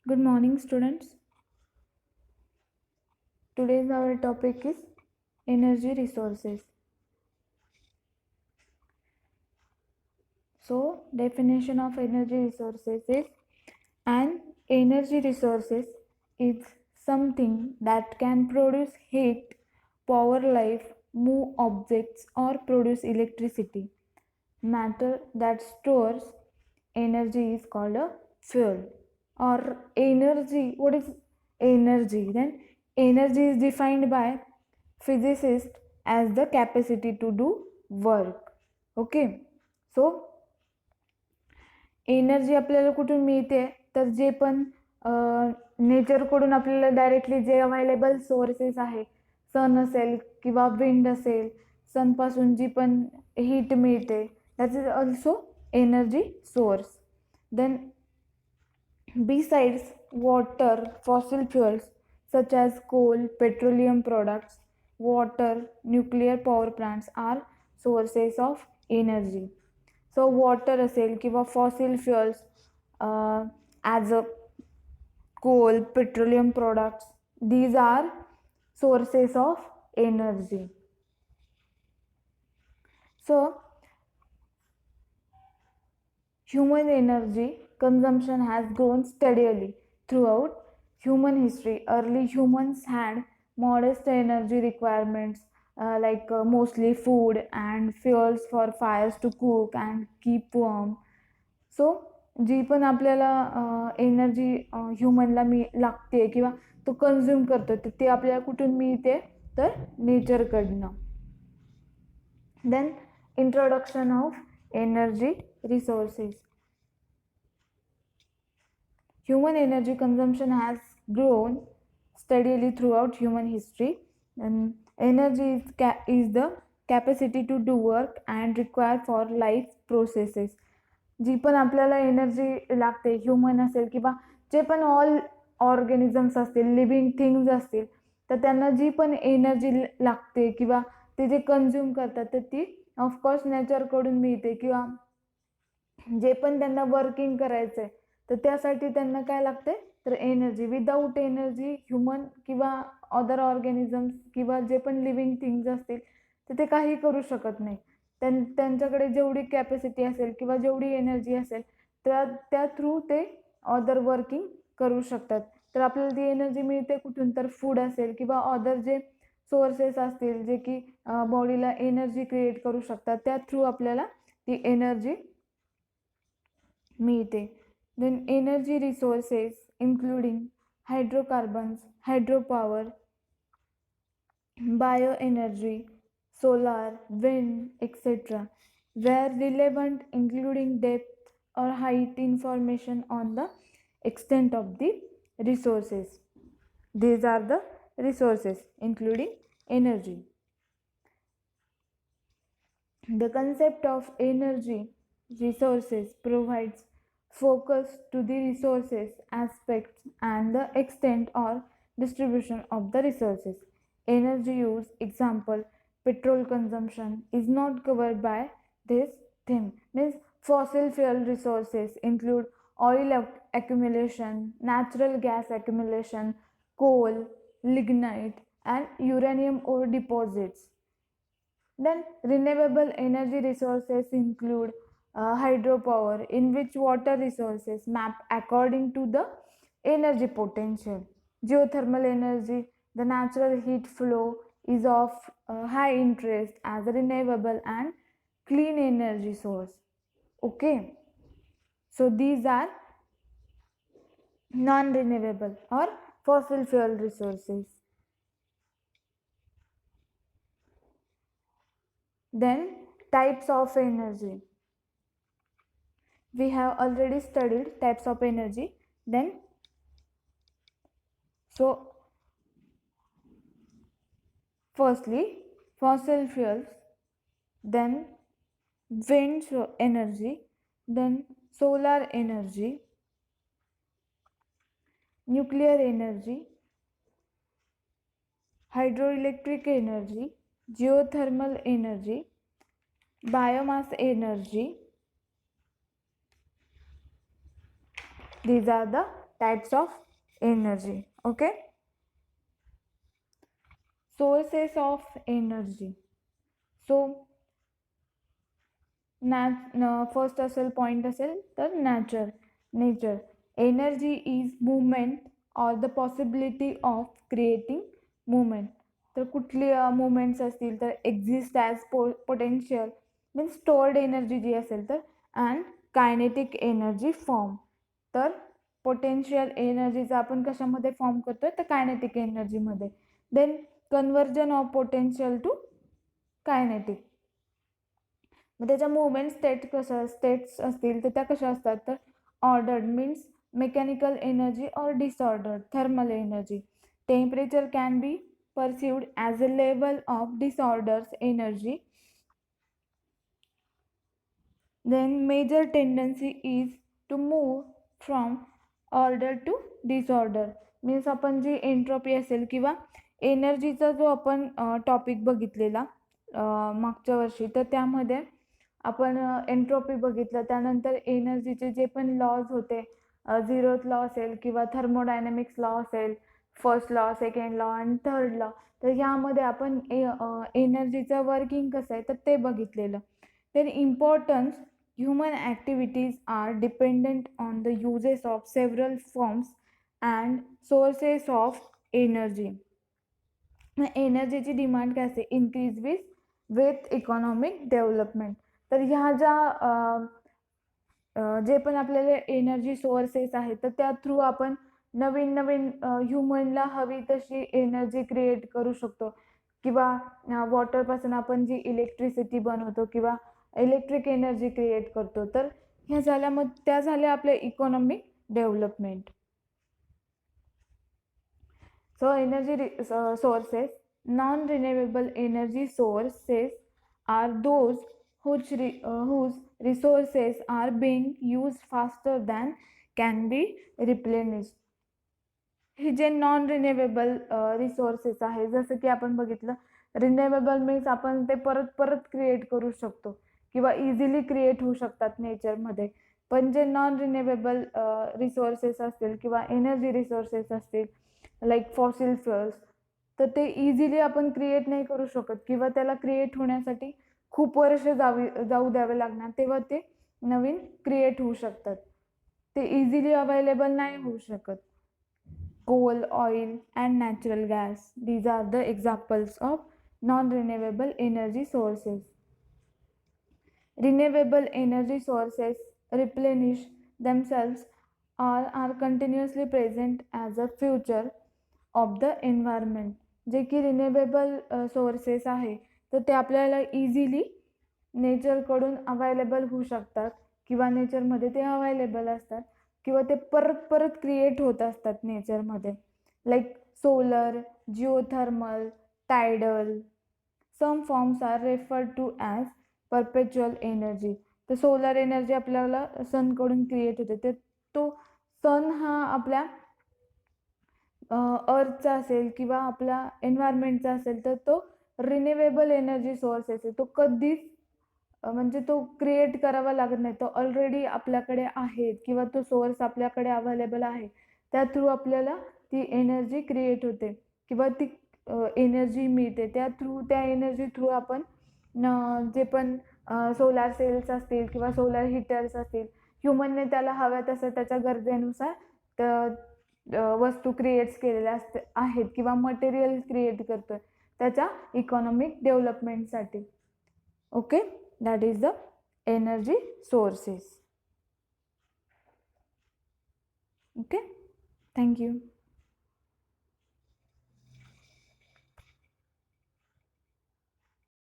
Good morning, students. Today's our topic is energy resources. So, definition of energy resources is an energy resources is something that can produce heat, power life, move objects, or produce electricity. Matter that stores energy is called a fuel or energy. What is energy? Then energy is defined by physicists as the capacity to do work. Okay, so energy आपल्याला कुठून मिळते तर जे पण नेचरकडून आपल्याला directly जे available sources आहे, सन असेल किंवा wind असेल, सनपासून जी पण हीट मिळते that is also energy source. Then besides water, fossil fuels such as coal, petroleum products, water, nuclear power plants are sources of energy. So water असेल किंवा fossil fuels as a coal, petroleum products, these are sources of energy. So human energy consumption has grown steadily throughout human history. Early humans had modest energy requirements like mostly food and fuels for fires to cook and keep warm. सो जी पण आपल्याला energy ह्युमनला लागते किंवा तो consume करतो तर ते आपल्याला कुठून मिळते तर नेचरकडनं. Then introduction of energy resources. Human energy consumption has grown steadily throughout human history, and energy is the capacity to do work and required for life processes. जी पण आपल्याला एनर्जी लागते, ह्युमन असेल किंवा जे पण ऑल ऑर्गॅनिझम्स असतील, living things असतील, तर त्यांना जी पण एनर्जी लागते किंवा ते जे कन्झ्युम करतात तर ती ऑफकोर्स नेचरकडून मिळते किंवा जे पण त्यांना वर्किंग करायचं आहे तर त्यासाठी त्यांना काय लागते तर एनर्जी. विदाऊट एनर्जी ह्युमन किंवा अदर ऑर्गॅनिझम्स किंवा जे पण लिव्हिंग थिंग्स असतील तर ते काही करू शकत नाही. त्यांच्याकडे जेवढी कॅपॅसिटी असेल किंवा जेवढी एनर्जी असेल त्या थ्रू ते अदर वर्किंग करू शकतात. तर आपल्याला ती एनर्जी मिळते कुठून तर फूड असेल किंवा अदर जे सोर्सेस असतील जे की बॉडीला एनर्जी क्रिएट करू शकतात त्या थ्रू आपल्याला ती एनर्जी मिळते. Then energy resources including hydrocarbons, hydropower, bioenergy, solar, wind, etc. were relevant, including depth or height information on the extent of the resources. These are the resources including energy. The concept of energy resources provides focus to the resources aspects and the extent or distribution of the resources. Energy use, example, petrol consumption is not covered by this theme. Means fossil fuel resources include oil accumulation, natural gas accumulation, coal, lignite and uranium ore deposits. Then renewable energy resources include hydropower, in which water resources map according to the energy potential. Geothermal energy, the natural heat flow is of high interest as a renewable and clean energy source. Okay, so these are non-renewable or fossil fuel resources. Then types of energy. We have already studied types of energy. Then so firstly fossil fuels, then wind energy, then solar energy, nuclear energy, hydroelectric energy, geothermal energy, biomass energy. These are the types of energy. Okay, sources of energy. So first असेल point असेल तर nature energy is movement or the possibility of creating movement. तर कुठली movements असतील तर exist as potential means stored energy जी असेल तर अँड कायनेटिक एनर्जी फॉर्म. तर पोटेन्शियल एनर्जीचा आपण कशामध्ये फॉर्म करतोय तर कायनेटिक एनर्जीमध्ये. Then conversion of potential to kinetic. मग त्याच्या मुवमेंट स्टेट्स असतील तर त्या कशा असतात तर ordered means mechanical energy or disordered thermal energy. Temperature can be perceived as a level of disorders energy. Then major tendency is to move from order to disorder. Means आपण जी entropy असेल किंवा एनर्जीचा जो आपण टॉपिक बघितलेला मागच्या वर्षी तर त्यामध्ये आपण एंट्रोपी बघितलं. त्यानंतर एनर्जीचे जे पण लॉज होते झिरोथ लॉ असेल किंवा थर्मोडायनॅमिक्स लॉ असेल फर्स्ट लॉ सेकंड लॉ आणि थर्ड लॉ. तर ह्यामध्ये आपण एनर्जीचं वर्किंग कसं आहे तर ते बघितलेलं. Then importance human activities are dependent on the uses of several forms and sources of energy. एनर्जीची डिमांड काय असते इन्क्रीज विथ इकॉनॉमिक डेव्हलपमेंट. तर ह्या ज्या जे पण आपल्याला एनर्जी सोर्सेस आहेत तर त्या थ्रू आपण नवीन नवीन ह्युमनला हवी तशी एनर्जी क्रिएट करू शकतो. किंवा वॉटरपासून आपण जी इलेक्ट्रिसिटी बनवतो किंवा इलेक्ट्रिक एनर्जी क्रिएट करतो. तर ह्या झाल्या मग त्या झाल्या आपल्या economic development. So energy sources non renewable energy sources are those whose resources are being used faster than can be replenished. हे जे नॉन रिन्युएबल रिसोर्सेस आहे जसं की आपण बघितलं रिन्युएबल मीन्स आपण ते परत परत क्रिएट करू शकतो किंवा इझिली क्रिएट होऊ शकतात नेचरमध्ये. पण जे नॉन रिन्युएबल रिसोर्सेस असतील किंवा एनर्जी रिसोर्सेस असतील लाईक फॉसिल फ्युअल्स तर ते इझिली आपण क्रिएट नाही करू शकत किंवा त्याला क्रिएट होण्यासाठी खूप वर्ष जाऊ द्यावे लागणार तेव्हा ते नवीन क्रिएट होऊ शकतात. ते इझिली अवेलेबल नाही होऊ शकत. Coal oil and natural gas these are the examples of non renewable energy sources. Renewable energy sources replenish themselves or are continuously present as a future of the environment. जे की renewable sources आहे तर ते आपल्याला easily नेचरकडून available होऊ शकतात किंवा नेचरमध्ये ते available असतात किंवा ते परत परत क्रिएट होत असतात नेचरमध्ये. Like solar geothermal tidal some forms are referred to as perpetual energy. तर सोलर एनर्जी आपल्याला सनकडून क्रिएट होते. ते तो सन हा आपल्या अर्थचा असेल किंवा आपल्या एन्व्हायरमेंटचा असेल तर तो रिन्युएबल एनर्जी सोर्स आहे. तो कधीच म्हणजे तो क्रिएट करावा लागत नाही. तो ऑलरेडी आपल्याकडे आहे किंवा तो सोर्स आपल्याकडे अवेलेबल आहे. त्या थ्रू आपल्याला ती एनर्जी क्रिएट होते किंवा ती एनर्जी मिळते. त्या एनर्जी थ्रू आपण जे पण सोलार सेल्स असतील किंवा सोलर हीटर्स असतील ह्युमनने त्याला हव्या तसं त्याच्या गरजेनुसार वस्तू क्रिएट्स केलेल्या आहेत किंवा मटेरियल क्रिएट करतोय त्याच्या इकॉनॉमिक डेव्हलपमेंटसाठी. Okay, that is the energy sources. Okay, thank you.